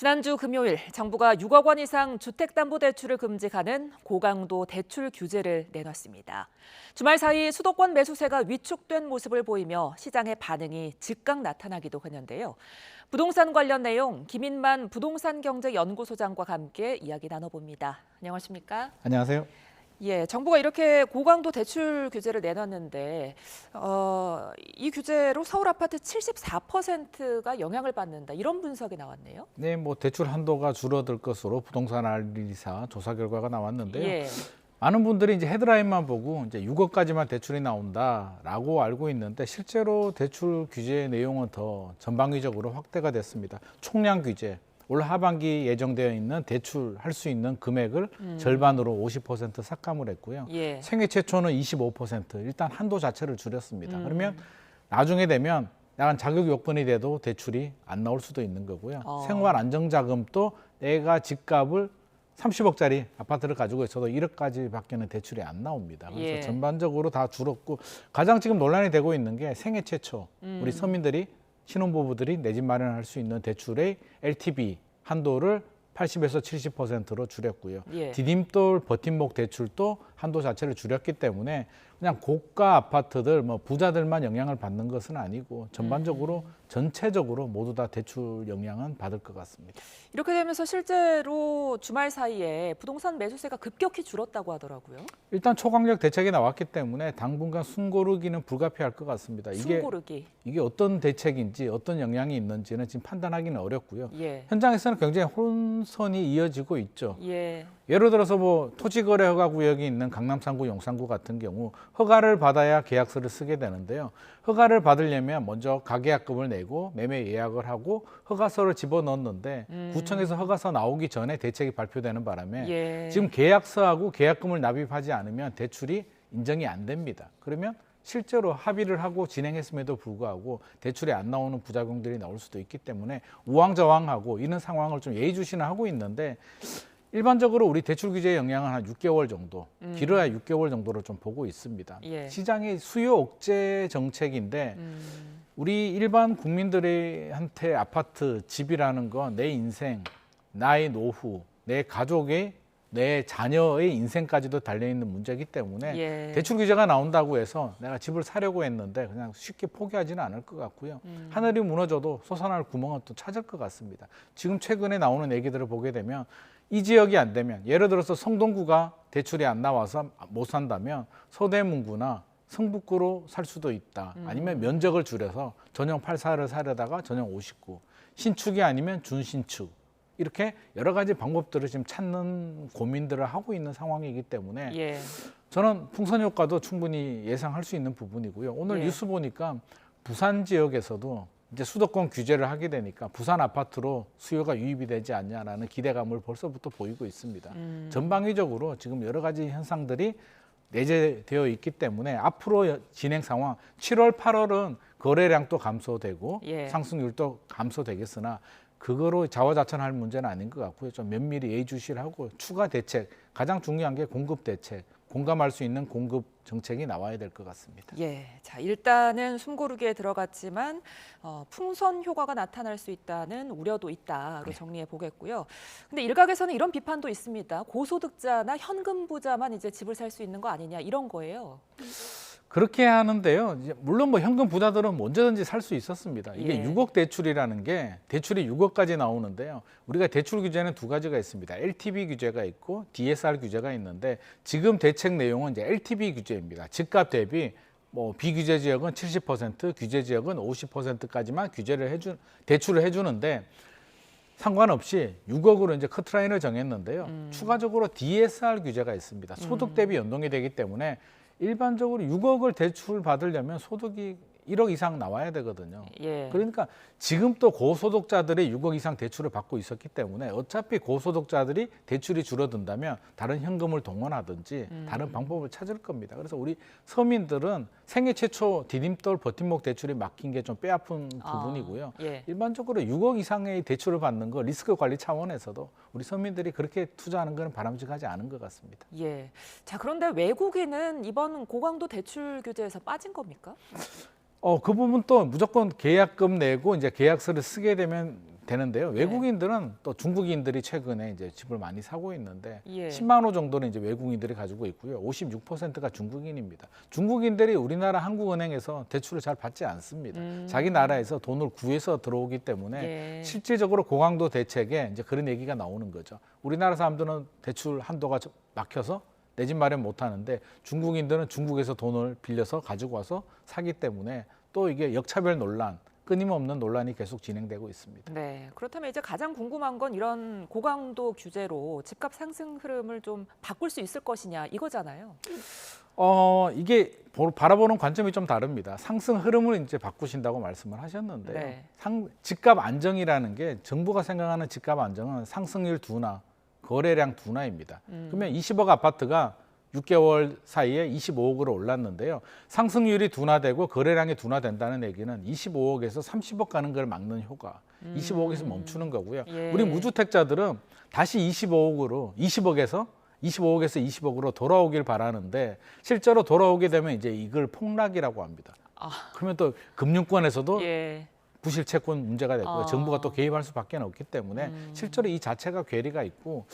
지난주 금요일 정부가 6억 원 이상 주택담보대출을 금지하는 고강도 대출 규제를 내놨습니다. 주말 사이 수도권 매수세가 위축된 모습을 보이며 시장의 반응이 즉각 나타나기도 했는데요. 부동산 관련 내용 김인만 부동산경제연구소장과 함께 이야기 나눠봅니다. 안녕하십니까? 안녕하세요. 예, 정부가 이렇게 고강도 대출 규제를 내놨는데 이 규제로 서울 아파트 74%가 영향을 받는다 이런 분석이 나왔네요. 네, 대출 한도가 줄어들 것으로 부동산 알리사 조사 결과가 나왔는데요. 예. 많은 분들이 이제 헤드라인만 보고 이제 6억까지만 대출이 나온다라고 알고 있는데 실제로 대출 규제 내용은 더 전방위적으로 확대가 됐습니다. 총량 규제. 올 하반기 예정되어 있는 대출할 수 있는 금액을 절반으로 50% 삭감을 했고요. 예. 생애 최초는 25% 일단 한도 자체를 줄였습니다. 그러면 나중에 되면 약간 자격 요건이 돼도 대출이 안 나올 수도 있는 거고요. 생활 안정자금도 내가 집값을 30억짜리 아파트를 가지고 있어도 1억까지밖에는 대출이 안 나옵니다. 그래서 예. 전반적으로 다 줄었고 가장 지금 논란이 되고 있는 게 생애 최초 우리 서민들이 신혼부부들이 내 집 마련할 수 있는 대출의 LTV 한도를 80에서 70%로 줄였고요. 예. 디딤돌 버팀목 대출도 한도 자체를 줄였기 때문에 그냥 고가 아파트들 부자들만 영향을 받는 것은 아니고 전반적으로 전체적으로 모두 다 대출 영향은 받을 것 같습니다. 이렇게 되면서 실제로 주말 사이에 부동산 매수세가 급격히 줄었다고 하더라고요. 일단 초강력 대책이 나왔기 때문에 당분간 숨고르기는 불가피할 것 같습니다. 숨고르기. 이게 어떤 대책인지 어떤 영향이 있는지는 지금 판단하기는 어렵고요. 예. 현장에서는 굉장히 혼선이 이어지고 있죠. 예. 예를 들어서 토지거래 허가 구역이 있는 강남 3구, 용산구 같은 경우 허가를 받아야 계약서를 쓰게 되는데요. 허가를 받으려면 먼저 가계약금을 내고 매매 예약을 하고 허가서를 집어넣었는데 구청에서 허가서 나오기 전에 대책이 발표되는 바람에 예. 지금 계약서하고 계약금을 납입하지 않으면 대출이 인정이 안 됩니다. 그러면 실제로 합의를 하고 진행했음에도 불구하고 대출이 안 나오는 부작용들이 나올 수도 있기 때문에 우왕좌왕하고 이런 상황을 좀 예의주시는 하고 있는데 일반적으로 우리 대출 규제의 영향은 한 6개월 정도, 길어야 6개월 정도로 좀 보고 있습니다. 예. 시장의 수요 억제 정책인데 우리 일반 국민들한테 아파트, 집이라는 건 내 인생, 나의 노후, 내 가족의 내 자녀의 인생까지도 달려있는 문제이기 때문에 예. 대출 규제가 나온다고 해서 내가 집을 사려고 했는데 그냥 쉽게 포기하지는 않을 것 같고요. 하늘이 무너져도 솟아날 구멍은 또 찾을 것 같습니다. 지금 최근에 나오는 얘기들을 보게 되면 이 지역이 안 되면 예를 들어서 성동구가 대출이 안 나와서 못 산다면 서대문구나 성북구로 살 수도 있다. 아니면 면적을 줄여서 전용 84를 사려다가 전용 59, 신축이 아니면 준신축. 이렇게 여러 가지 방법들을 지금 찾는 고민들을 하고 있는 상황이기 때문에 예. 저는 풍선 효과도 충분히 예상할 수 있는 부분이고요. 오늘 예. 뉴스 보니까 부산 지역에서도 이제 수도권 규제를 하게 되니까 부산 아파트로 수요가 유입이 되지 않냐라는 기대감을 벌써부터 보이고 있습니다. 전방위적으로 지금 여러 가지 현상들이 내재되어 있기 때문에 앞으로 진행 상황 7월, 8월은 거래량도 감소되고 예. 상승률도 감소되겠으나 그거로 자화자찬할 문제는 아닌 것 같고요. 좀 면밀히 예의주시하고 추가 대책, 가장 중요한 게 공급 대책, 공감할 수 있는 공급 정책이 나와야 될 것 같습니다. 예, 자 일단은 숨고르기에 들어갔지만 풍선 효과가 나타날 수 있다는 우려도 있다로 정리해 보겠고요. 근데 일각에서는 이런 비판도 있습니다. 고소득자나 현금 부자만 이제 집을 살 수 있는 거 아니냐 이런 거예요. 그렇게 하는데요. 물론 현금 부자들은 언제든지 살 수 있었습니다. 이게 예. 6억 대출이라는 게 대출이 6억까지 나오는데요. 우리가 대출 규제는 두 가지가 있습니다. LTV 규제가 있고 DSR 규제가 있는데 지금 대책 내용은 이제 LTV 규제입니다. 집값 대비 비규제 지역은 70%, 규제 지역은 50%까지만 대출을 해주는데 상관없이 6억으로 이제 커트라인을 정했는데요. 추가적으로 DSR 규제가 있습니다. 소득 대비 연동이 되기 때문에 일반적으로 6억을 대출 받으려면 소득이 1억 이상 나와야 되거든요. 예. 그러니까 지금 또 고소득자들이 6억 이상 대출을 받고 있었기 때문에 어차피 고소득자들이 대출이 줄어든다면 다른 현금을 동원하든지 다른 방법을 찾을 겁니다. 그래서 우리 서민들은 생애 최초 디딤돌 버팀목 대출이 막힌 게 좀 뼈아픈 부분이고요. 예. 일반적으로 6억 이상의 대출을 받는 거 리스크 관리 차원에서도 우리 서민들이 그렇게 투자하는 건 바람직하지 않은 것 같습니다. 예. 자 그런데 외국인은 이번 고강도 대출 규제에서 빠진 겁니까? 그 부분 또 무조건 계약금 내고 이제 계약서를 쓰게 되면 되는데요. 외국인들은 또 중국인들이 최근에 이제 집을 많이 사고 있는데 예. 10만 호 정도는 이제 외국인들이 가지고 있고요. 56%가 중국인입니다. 중국인들이 우리나라 한국은행에서 대출을 잘 받지 않습니다. 자기 나라에서 돈을 구해서 들어오기 때문에 예. 실질적으로 고강도 대책에 이제 그런 얘기가 나오는 거죠. 우리나라 사람들은 대출 한도가 막혀서 내 집 마련 못 하는데 중국인들은 중국에서 돈을 빌려서 가지고 와서 사기 때문에 또 이게 역차별 논란, 끊임없는 논란이 계속 진행되고 있습니다. 네. 그렇다면 이제 가장 궁금한 건 이런 고강도 규제로 집값 상승 흐름을 좀 바꿀 수 있을 것이냐 이거잖아요. 이게 바라보는 관점이 좀 다릅니다. 상승 흐름을 이제 바꾸신다고 말씀을 하셨는데요. 네. 집값 안정이라는 게 정부가 생각하는 집값 안정은 상승률 둔화, 거래량 둔화입니다. 그러면 20억 아파트가 6개월 사이에 25억으로 올랐는데요. 상승률이 둔화되고 거래량이 둔화된다는 얘기는 25억에서 30억 가는 걸 막는 효과, 25억에서 멈추는 거고요. 예. 우리 무주택자들은 다시 20억에서 20억으로 돌아오길 바라는데 실제로 돌아오게 되면 이제 이걸 폭락이라고 합니다. 그러면 또 금융권에서도 예. 부실 채권 문제가 됐고요. 정부가 또 개입할 수밖에 없기 때문에 실제로 이 자체가 괴리가 있고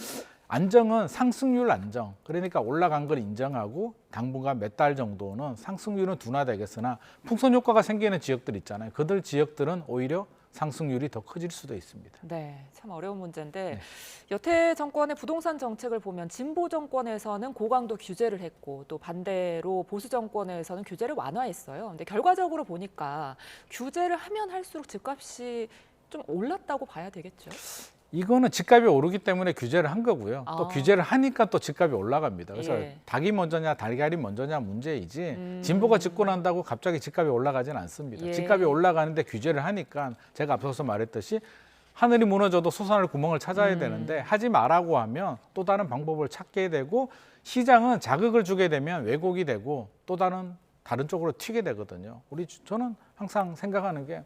안정은 상승률 안정. 그러니까 올라간 걸 인정하고 당분간 몇 달 정도는 상승률은 둔화되겠으나 풍선 효과가 생기는 지역들 있잖아요. 그들 지역들은 오히려 상승률이 더 커질 수도 있습니다. 네, 참 어려운 문제인데 네. 여태 정권의 부동산 정책을 보면 진보 정권에서는 고강도 규제를 했고 또 반대로 보수 정권에서는 규제를 완화했어요. 근데 결과적으로 보니까 규제를 하면 할수록 집값이 좀 올랐다고 봐야 되겠죠. 이거는 집값이 오르기 때문에 규제를 한 거고요. 또 아. 규제를 하니까 또 집값이 올라갑니다. 그래서 예. 닭이 먼저냐 달걀이 먼저냐 문제이지 진보가 집권한다고 갑자기 집값이 올라가지는 않습니다. 예. 집값이 올라가는데 규제를 하니까 제가 앞서서 말했듯이 하늘이 무너져도 솟아날 구멍을 찾아야 되는데 하지 말라고 하면 또 다른 방법을 찾게 되고 시장은 자극을 주게 되면 왜곡이 되고 또 다른 쪽으로 튀게 되거든요. 저는 항상 생각하는 게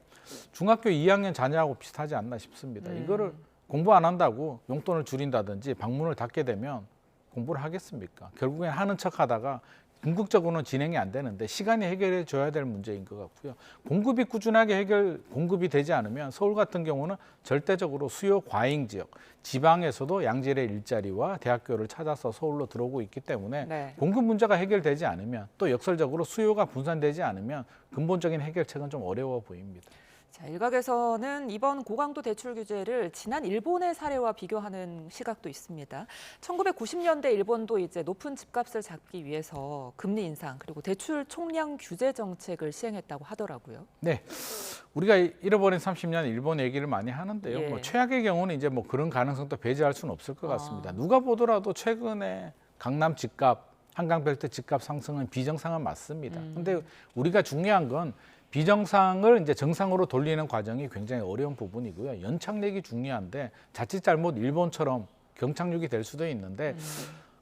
중학교 2학년 자녀하고 비슷하지 않나 싶습니다. 이거를 공부 안 한다고 용돈을 줄인다든지 방문을 닫게 되면 공부를 하겠습니까? 결국엔 하는 척하다가 궁극적으로는 진행이 안 되는데 시간이 해결해 줘야 될 문제인 것 같고요. 공급이 꾸준하게 공급이 되지 않으면 서울 같은 경우는 절대적으로 수요 과잉 지역, 지방에서도 양질의 일자리와 대학교를 찾아서 서울로 들어오고 있기 때문에 네. 공급 문제가 해결되지 않으면 또 역설적으로 수요가 분산되지 않으면 근본적인 해결책은 좀 어려워 보입니다. 자, 일각에서는 이번 고강도 대출 규제를 지난 일본의 사례와 비교하는 시각도 있습니다. 1990년대 일본도 이제 높은 집값을 잡기 위해서 금리 인상 그리고 대출 총량 규제 정책을 시행했다고 하더라고요. 네, 우리가 잃어버린 30년 일본 얘기를 많이 하는데요. 예. 최악의 경우는 이제 그런 가능성도 배제할 수는 없을 것 같습니다. 누가 보더라도 최근에 강남 집값, 한강벨트 집값 상승은 비정상은 맞습니다. 근데 우리가 중요한 건 비정상을 이제 정상으로 돌리는 과정이 굉장히 어려운 부분이고요. 연착륙이 중요한데 자칫 잘못 일본처럼 경착륙이 될 수도 있는데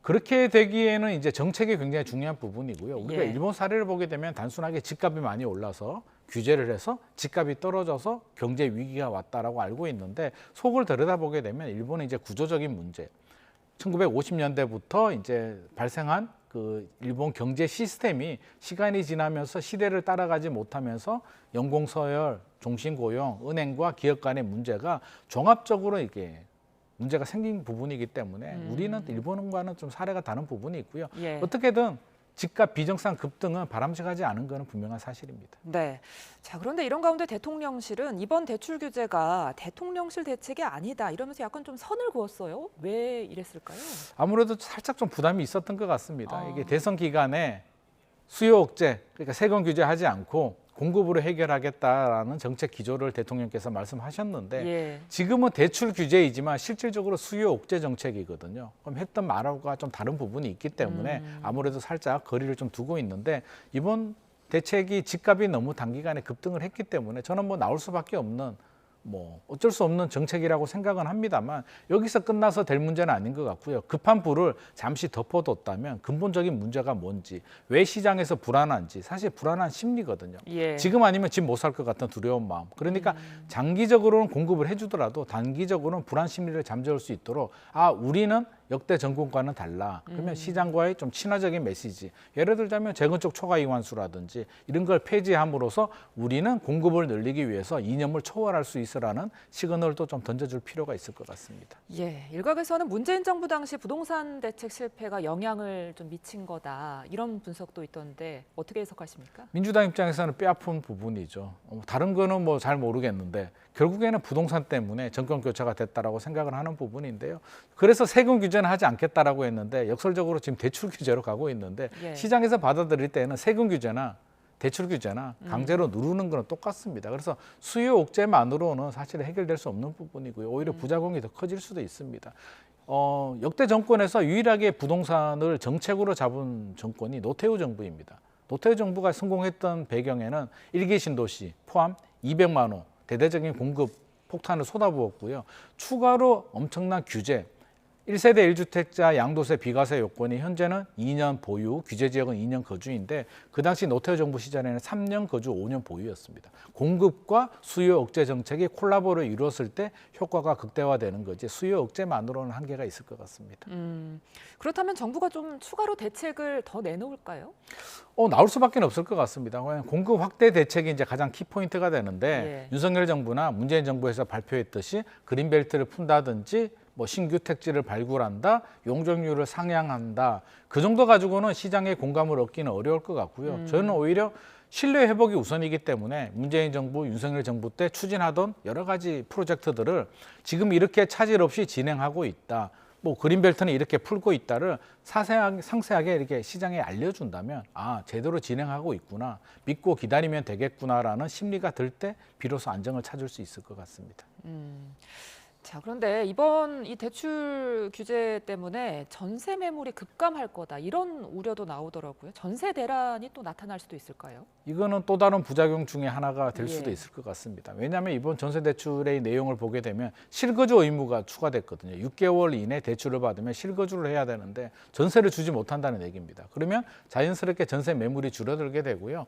그렇게 되기에는 이제 정책이 굉장히 중요한 부분이고요. 우리가 예. 일본 사례를 보게 되면 단순하게 집값이 많이 올라서 규제를 해서 집값이 떨어져서 경제 위기가 왔다라고 알고 있는데 속을 들여다보게 되면 일본의 이제 구조적인 문제, 1950년대부터 이제 발생한 그 일본 경제 시스템이 시간이 지나면서 시대를 따라가지 못하면서 연공서열, 종신고용, 은행과 기업 간의 문제가 종합적으로 이게 문제가 생긴 부분이기 때문에 우리는 일본과는 좀 사례가 다른 부분이 있고요. 예. 어떻게든 집값 비정상 급등은 바람직하지 않은 것은 분명한 사실입니다. 네. 자, 그런데 이런 가운데 대통령실은 이번 대출 규제가 대통령실 대책이 아니다 이러면서 약간 좀 선을 그었어요. 왜 이랬을까요? 아무래도 살짝 좀 부담이 있었던 것 같습니다. 아. 이게 대선 기간에 수요 억제, 그러니까 세금 규제하지 않고 공급으로 해결하겠다라는 정책 기조를 대통령께서 말씀하셨는데 예. 지금은 대출 규제이지만 실질적으로 수요 억제 정책이거든요. 그럼 했던 말하고가 좀 다른 부분이 있기 때문에 아무래도 살짝 거리를 좀 두고 있는데 이번 대책이 집값이 너무 단기간에 급등을 했기 때문에 저는 나올 수밖에 없는 어쩔 수 없는 정책이라고 생각은 합니다만 여기서 끝나서 될 문제는 아닌 것 같고요. 급한 불을 잠시 덮어뒀다면 근본적인 문제가 뭔지, 왜 시장에서 불안한지 사실 불안한 심리거든요. 예. 지금 아니면 집 못 살 것 같은 두려운 마음. 그러니까 장기적으로는 공급을 해주더라도 단기적으로는 불안 심리를 잠재울 수 있도록 우리는 역대 정권과는 달라. 그러면 시장과의 좀 친화적인 메시지. 예를 들자면 재건축 초과 이완수라든지 이런 걸 폐지함으로써 우리는 공급을 늘리기 위해서 이념을 초월할 수 있으라는 시그널도 좀 던져줄 필요가 있을 것 같습니다. 예, 일각에서는 문재인 정부 당시 부동산 대책 실패가 영향을 좀 미친 거다 이런 분석도 있던데 어떻게 해석하십니까? 민주당 입장에서는 뼈아픈 부분이죠. 다른 거는 뭐 잘 모르겠는데 결국에는 부동산 때문에 정권 교체가 됐다라고 생각을 하는 부분인데요. 그래서 세금 규제는 하지 않겠다라고 했는데 역설적으로 지금 대출 규제로 가고 있는데 예. 시장에서 받아들일 때는 세금 규제나 대출 규제나 강제로 누르는 거는 똑같습니다. 그래서 수요 억제만으로는 사실 해결될 수 없는 부분이고요. 오히려 부작용이 더 커질 수도 있습니다. 역대 정권에서 유일하게 부동산을 정책으로 잡은 정권이 노태우 정부입니다. 노태우 정부가 성공했던 배경에는 일기 신도시 포함 200만 호 대대적인 공급 폭탄을 쏟아부었고요. 추가로 엄청난 규제, 1세대 1주택자 양도세 비과세 요건이 현재는 2년 보유, 규제 지역은 2년 거주인데 그 당시 노태우 정부 시절에는 3년 거주, 5년 보유였습니다. 공급과 수요 억제 정책이 콜라보를 이루었을 때 효과가 극대화되는 거지 수요 억제만으로는 한계가 있을 것 같습니다. 그렇다면 정부가 좀 추가로 대책을 더 내놓을까요? 나올 수밖에 없을 것 같습니다. 공급 확대 대책이 이제 가장 키포인트가 되는데 윤석열 정부나 문재인 정부에서 발표했듯이 그린벨트를 푼다든지 뭐 신규 택지를 발굴한다, 용적률을 상향한다. 그 정도 가지고는 시장의 공감을 얻기는 어려울 것 같고요. 저는 오히려 신뢰 회복이 우선이기 때문에 문재인 정부, 윤석열 정부 때 추진하던 여러 가지 프로젝트들을 지금 이렇게 차질 없이 진행하고 있다. 뭐 그린벨트는 이렇게 풀고 있다를 상세하게 이렇게 시장에 알려준다면 제대로 진행하고 있구나, 믿고 기다리면 되겠구나라는 심리가 들 때 비로소 안정을 찾을 수 있을 것 같습니다. 자, 그런데 이번 이 대출 규제 때문에 전세 매물이 급감할 거다 이런 우려도 나오더라고요. 전세 대란이 또 나타날 수도 있을까요? 이거는 또 다른 부작용 중에 하나가 될 수도 예. 있을 것 같습니다. 왜냐하면 이번 전세 대출의 내용을 보게 되면 실거주 의무가 추가됐거든요. 6개월 이내 대출을 받으면 실거주를 해야 되는데 전세를 주지 못한다는 얘기입니다. 그러면 자연스럽게 전세 매물이 줄어들게 되고요.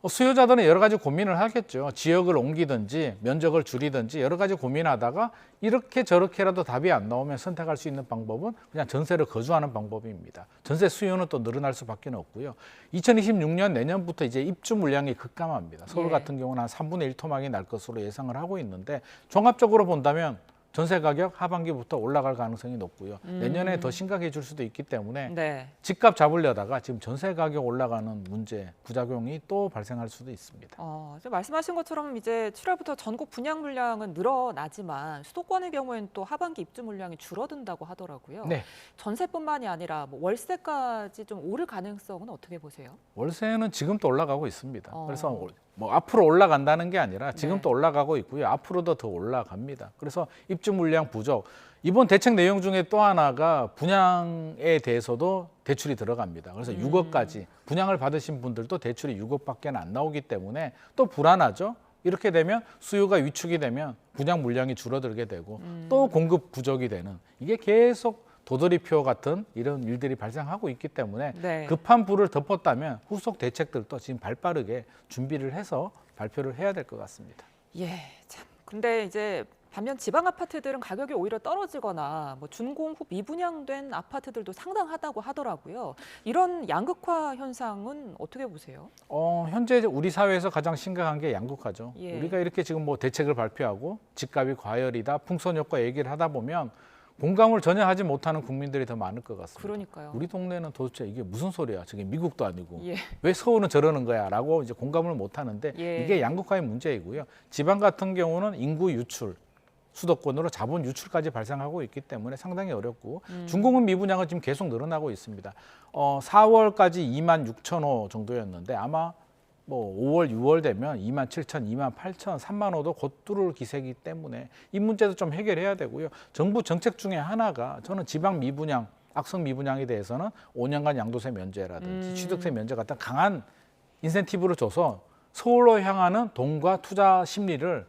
수요자들은 여러 가지 고민을 하겠죠. 지역을 옮기든지 면적을 줄이든지 여러 가지 고민하다가 이렇게 저렇게라도 답이 안 나오면 선택할 수 있는 방법은 그냥 전세를 거주하는 방법입니다. 전세 수요는 또 늘어날 수밖에 없고요. 2026년 내년부터 이제 입주 물량이 급감합니다. 서울 같은 경우는 한 3분의 1 토막이 날 것으로 예상을 하고 있는데 종합적으로 본다면 전세 가격 하반기부터 올라갈 가능성이 높고요. 내년에 더 심각해질 수도 있기 때문에 집값 잡으려다가 지금 전세 가격 올라가는 문제, 부작용이 또 발생할 수도 있습니다. 말씀하신 것처럼 이제 7월부터 전국 분양 물량은 늘어나지만 수도권의 경우에는 또 하반기 입주 물량이 줄어든다고 하더라고요. 네. 전세뿐만이 아니라 뭐 월세까지 좀 오를 가능성은 어떻게 보세요? 월세는 지금 또 올라가고 있습니다. 그래서 뭐 앞으로 올라간다는 게 아니라 지금 또 올라가고 있고요. 앞으로도 더 올라갑니다. 그래서 입주 물량 부족. 이번 대책 내용 중에 또 하나가 분양에 대해서도 대출이 들어갑니다. 그래서 6억까지 분양을 받으신 분들도 대출이 6억밖에 안 나오기 때문에 또 불안하죠. 이렇게 되면 수요가 위축이 되면 분양 물량이 줄어들게 되고 또 공급 부족이 되는, 이게 계속 도돌이표 같은 이런 일들이 발생하고 있기 때문에 급한 불을 덮었다면 후속 대책들도 지금 발빠르게 준비를 해서 발표를 해야 될 것 같습니다. 예, 참. 근데 이제 반면 지방 아파트들은 가격이 오히려 떨어지거나 뭐 준공후 미분양된 아파트들도 상당하다고 하더라고요. 이런 양극화 현상은 어떻게 보세요? 현재 우리 사회에서 가장 심각한 게 양극화죠. 우리가 이렇게 지금 뭐 대책을 발표하고 집값이 과열이다, 풍선 효과 얘기를 하다 보면 공감을 전혀 하지 못하는 국민들이 더 많을 것 같습니다. 그러니까요. 우리 동네는 도대체 이게 무슨 소리야? 저게 미국도 아니고 왜 서울은 저러는 거야? 라고 이제 공감을 못 하는데 이게 양극화의 문제이고요. 지방 같은 경우는 인구 유출, 수도권으로 자본 유출까지 발생하고 있기 때문에 상당히 어렵고 준공은 미분양은 지금 계속 늘어나고 있습니다. 4월까지 2만 6천 호 정도였는데 아마 뭐 5월, 6월 되면 2만 7천, 2만 8천, 3만 호도 곧 뚫을 기세이기 때문에 이 문제도 좀 해결해야 되고요. 정부 정책 중에 하나가 저는 지방 미분양, 악성 미분양에 대해서는 5년간 양도세 면제라든지 취득세 면제 같은 강한 인센티브를 줘서 서울로 향하는 돈과 투자 심리를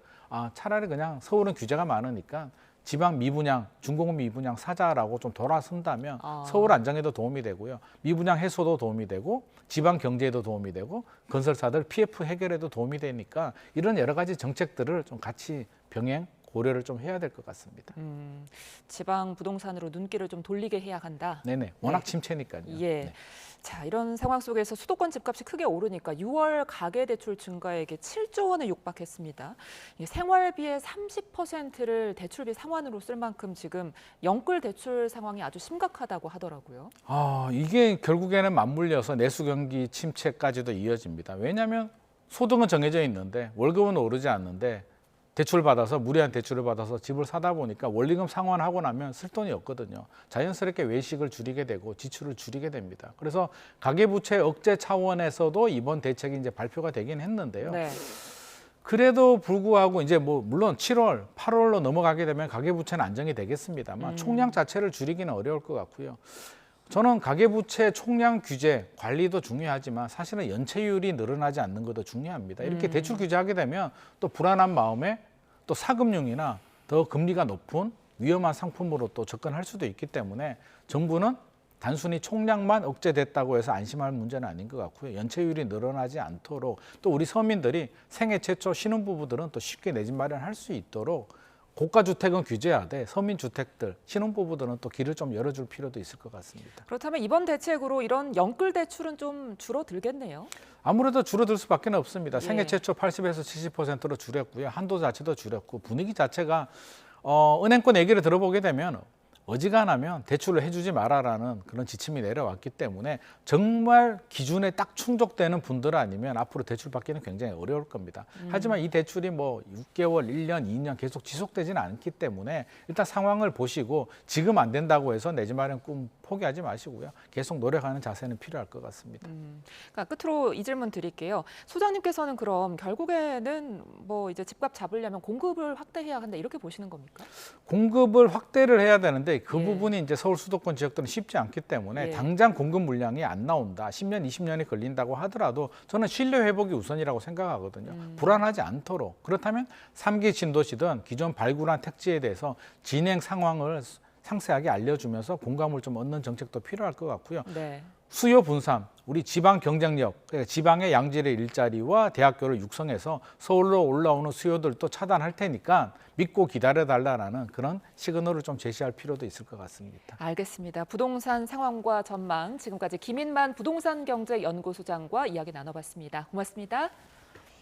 차라리 그냥 서울은 규제가 많으니까 지방 미분양, 준공업 미분양 사자라고 좀 돌아선다면 서울 안정에도 도움이 되고요. 미분양 해소도 도움이 되고 지방 경제에도 도움이 되고 건설사들 PF 해결에도 도움이 되니까 이런 여러 가지 정책들을 좀 같이 병행, 고려를 좀 해야 될 것 같습니다. 지방 부동산으로 눈길을 좀 돌리게 해야 한다. 네네. 워낙 네. 침체니까요. 예. 네. 자, 이런 상황 속에서 수도권 집값이 크게 오르니까 6월 가계대출 증가액이 7조 원을 육박했습니다. 이 생활비의 30%를 대출비 상환으로 쓸 만큼 지금 영끌 대출 상황이 아주 심각하다고 하더라고요. 이게 결국에는 맞물려서 내수 경기 침체까지도 이어집니다. 왜냐하면 소득은 정해져 있는데 월급은 오르지 않는데 대출 받아서 무리한 대출을 받아서 집을 사다 보니까 원리금 상환하고 나면 쓸 돈이 없거든요. 자연스럽게 외식을 줄이게 되고 지출을 줄이게 됩니다. 그래서 가계부채 억제 차원에서도 이번 대책이 이제 발표가 되긴 했는데요. 네. 그래도 불구하고 이제 뭐 물론 7월, 8월로 넘어가게 되면 가계부채는 안정이 되겠습니다만 총량 자체를 줄이기는 어려울 것 같고요. 저는 가계부채 총량 규제 관리도 중요하지만 사실은 연체율이 늘어나지 않는 것도 중요합니다. 이렇게 대출 규제하게 되면 또 불안한 마음에 또 사금융이나 더 금리가 높은 위험한 상품으로 또 접근할 수도 있기 때문에 정부는 단순히 총량만 억제됐다고 해서 안심할 문제는 아닌 것 같고요. 연체율이 늘어나지 않도록 또 우리 서민들이 생애 최초 신혼부부들은 또 쉽게 내 집 마련할 수 있도록 고가 주택은 규제하되 서민 주택들, 신혼부부들은 또 길을 좀 열어줄 필요도 있을 것 같습니다. 그렇다면 이번 대책으로 이런 영끌 대출은 좀 줄어들겠네요. 아무래도 줄어들 수밖에 없습니다. 예. 생애 최초 80에서 70%로 줄였고요. 한도 자체도 줄였고 분위기 자체가 은행권 얘기를 들어보게 되면 어지간하면 대출을 해주지 마라라는 그런 지침이 내려왔기 때문에 정말 기준에 딱 충족되는 분들 아니면 앞으로 대출 받기는 굉장히 어려울 겁니다. 하지만 이 대출이 뭐 6개월, 1년, 2년 계속 지속되지는 않기 때문에 일단 상황을 보시고 지금 안 된다고 해서 내 집 마련 꿈 포기하지 마시고요. 계속 노력하는 자세는 필요할 것 같습니다. 그러니까 끝으로 이 질문 드릴게요. 소장님께서는 그럼 결국에는 뭐 이제 집값 잡으려면 공급을 확대해야 한다 이렇게 보시는 겁니까? 공급을 확대를 해야 되는데 그 예. 부분이 이제 서울 수도권 지역들은 쉽지 않기 때문에 예. 당장 공급 물량이 안 나온다. 10년, 20년이 걸린다고 하더라도 저는 신뢰 회복이 우선이라고 생각하거든요. 불안하지 않도록. 그렇다면 3기 신도시든 기존 발굴한 택지에 대해서 진행 상황을 상세하게 알려주면서 공감을 좀 얻는 정책도 필요할 것 같고요. 네. 수요 분산, 우리 지방 경쟁력, 그러니까 지방의 양질의 일자리와 대학교를 육성해서 서울로 올라오는 수요들도 차단할 테니까 믿고 기다려달라는 그런 시그널을 좀 제시할 필요도 있을 것 같습니다. 알겠습니다. 부동산 상황과 전망 지금까지 김인만 부동산경제연구소장과 이야기 나눠봤습니다. 고맙습니다.